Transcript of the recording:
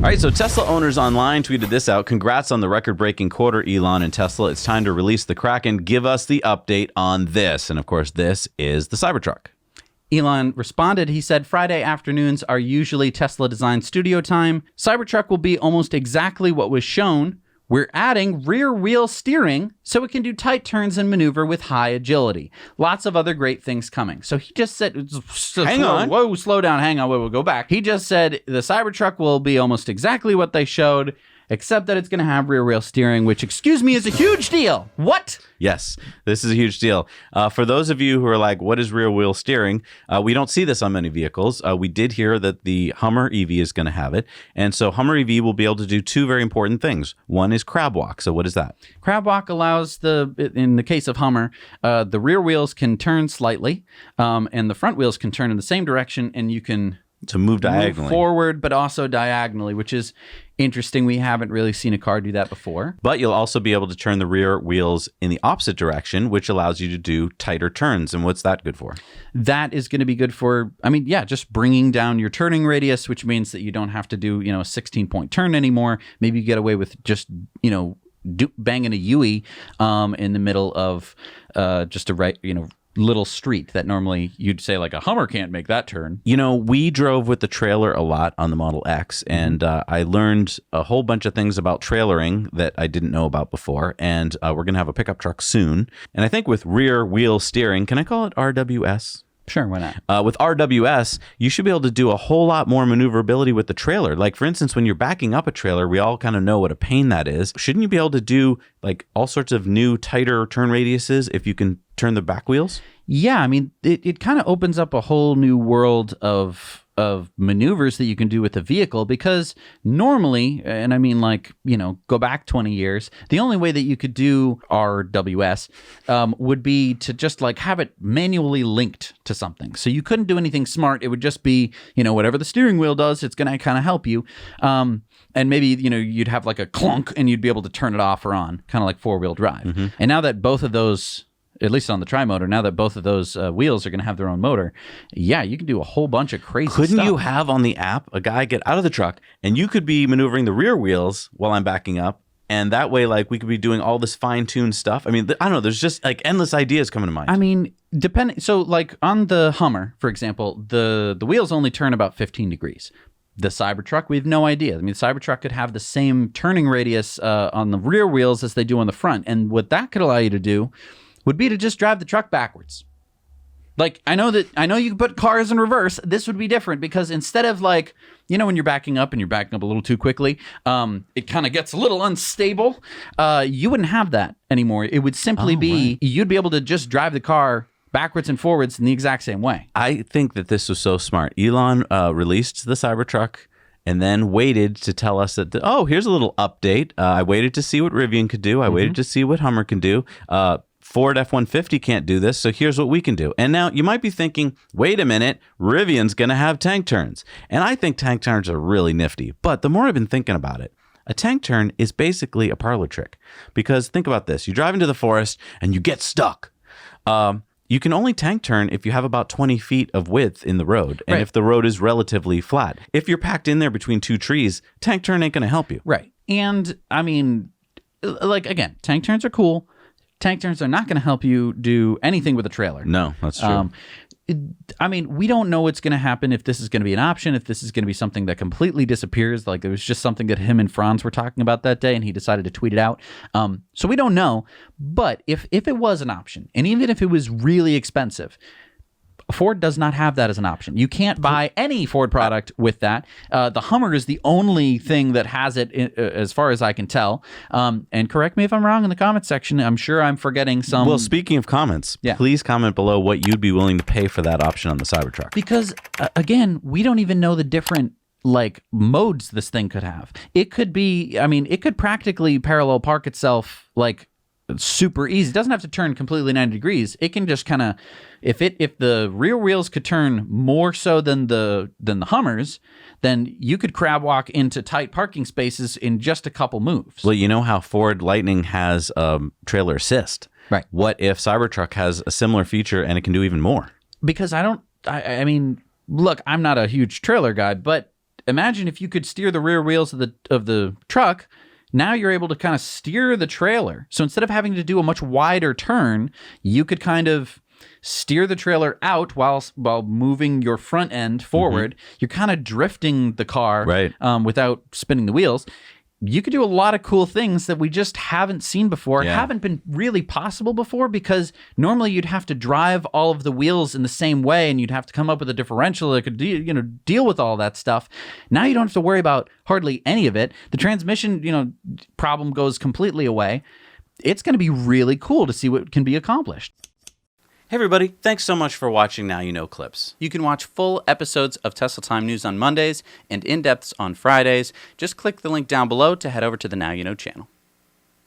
All right, so Tesla owners online tweeted this out. Congrats on the record-breaking quarter, Elon and Tesla. It's time to release the Kraken. Give us the update on this. And of course, this is the Cybertruck. Elon responded. He said, Friday afternoons are usually Tesla design studio time. Cybertruck will be almost exactly what was shown. We're adding rear wheel steering so it can do tight turns and maneuver with high agility. Lots of other great things coming. So he just said, hang on. Whoa, slow down. Hang on. We'll go back. He just said the Cybertruck will be almost exactly what they showed, except that it's going to have rear wheel steering, which, excuse me, is a huge deal. What? Yes, this is a huge deal. For those of you who are like, what is rear wheel steering? We don't see this on many vehicles. We did hear that the Hummer EV is going to have it. And so Hummer EV will be able to do two very important things. One is crab walk. So what is that? Crab walk allows in the case of Hummer, the rear wheels can turn slightly and the front wheels can turn in the same direction, and you can to move diagonally. Move forward, but also diagonally, which is interesting. We haven't really seen a car do that before. But you'll also be able to turn the rear wheels in the opposite direction, which allows you to do tighter turns. And what's that good for? That is going to be good for, just bringing down your turning radius, which means that you don't have to do, a 16-point turn anymore. Maybe you get away with just, banging a Yui in the middle of just a little street that normally you'd say like a Hummer can't make that turn. We drove with the trailer a lot on the Model X, and I learned a whole bunch of things about trailering that I didn't know about before. And we're going to have a pickup truck soon. And I think with rear wheel steering, can I call it RWS? Sure, why not? With RWS, you should be able to do a whole lot more maneuverability with the trailer. Like, for instance, when you're backing up a trailer, we all kind of know what a pain that is. Shouldn't you be able to do like all sorts of new, tighter turn radiuses if you can turn the back wheels? Yeah, it kind of opens up a whole new world of maneuvers that you can do with the vehicle, because normally, and go back 20 years, the only way that you could do RWS would be to just like have it manually linked to something. So you couldn't do anything smart. It would just be, whatever the steering wheel does, it's going to kind of help you. And maybe, you'd have like a clunk and you'd be able to turn it off or on, kind of like four-wheel drive. Mm-hmm. And now that both of those, at least on the tri-motor, now that both of those wheels are going to have their own motor, yeah, you can do a whole bunch of crazy stuff. Couldn't you have on the app a guy get out of the truck and you could be maneuvering the rear wheels while I'm backing up? And that way, like, we could be doing all this fine-tuned stuff. I don't know. There's just like endless ideas coming to mind. So like on the Hummer, for example, the wheels only turn about 15 degrees. The Cybertruck, we have no idea. The Cybertruck could have the same turning radius on the rear wheels as they do on the front. And what that could allow you to do would be to just drive the truck backwards. Like, I know you can put cars in reverse. This would be different, because instead of like, when you're backing up and you're backing up a little too quickly, it kind of gets a little unstable. You wouldn't have that anymore. It would simply be, you'd be able to just drive the car backwards and forwards in the exact same way. I think that this was so smart. Elon released the Cybertruck and then waited to tell us that, here's a little update. I waited to see what Rivian could do. I waited to see what Hummer can do. Ford F-150 can't do this, so here's what we can do. And now you might be thinking, wait a minute, Rivian's going to have tank turns. And I think tank turns are really nifty. But the more I've been thinking about it, a tank turn is basically a parlor trick. Because think about this. You drive into the forest and you get stuck. You can only tank turn if you have about 20 feet of width in the road, and if the road is relatively flat. If you're packed in there between two trees, tank turn ain't going to help you. Right. And again, tank turns are cool. Tank turns are not going to help you do anything with a trailer. No, that's true. We don't know what's going to happen, if this is going to be an option, if this is going to be something that completely disappears. Like, it was just something that him and Franz were talking about that day, and he decided to tweet it out. So we don't know. But if it was an option, and even if it was really expensive, Ford does not have that as an option. You can't buy any Ford product with that. The Hummer is the only thing that has it, as far as I can tell. And correct me if I'm wrong in the comments section. I'm sure I'm forgetting some. Well, speaking of comments, please comment below what you'd be willing to pay for that option on the Cybertruck. Because, again, we don't even know the different modes this thing could have. It could be, it could practically parallel park itself super easy. It doesn't have to turn completely 90 degrees. It can just kind of, if the rear wheels could turn more so than the Hummers, then you could crab walk into tight parking spaces in just a couple moves. Well, you know how Ford Lightning has trailer assist. Right. What if Cybertruck has a similar feature and it can do even more? Because look, I'm not a huge trailer guy, but imagine if you could steer the rear wheels of the truck. Now you're able to kind of steer the trailer. So instead of having to do a much wider turn, you could kind of steer the trailer out while moving your front end forward. You're kind of drifting the car without spinning the wheels. You could do a lot of cool things that we just haven't seen before, haven't been really possible before, because normally you'd have to drive all of the wheels in the same way and you'd have to come up with a differential that could deal with all that stuff. Now you don't have to worry about hardly any of it. The transmission problem goes completely away. It's going to be really cool to see what can be accomplished. Hey everybody, thanks so much for watching Now You Know Clips. You can watch full episodes of Tesla Time News on Mondays and in-depths on Fridays. Just click the link down below to head over to the Now You Know channel.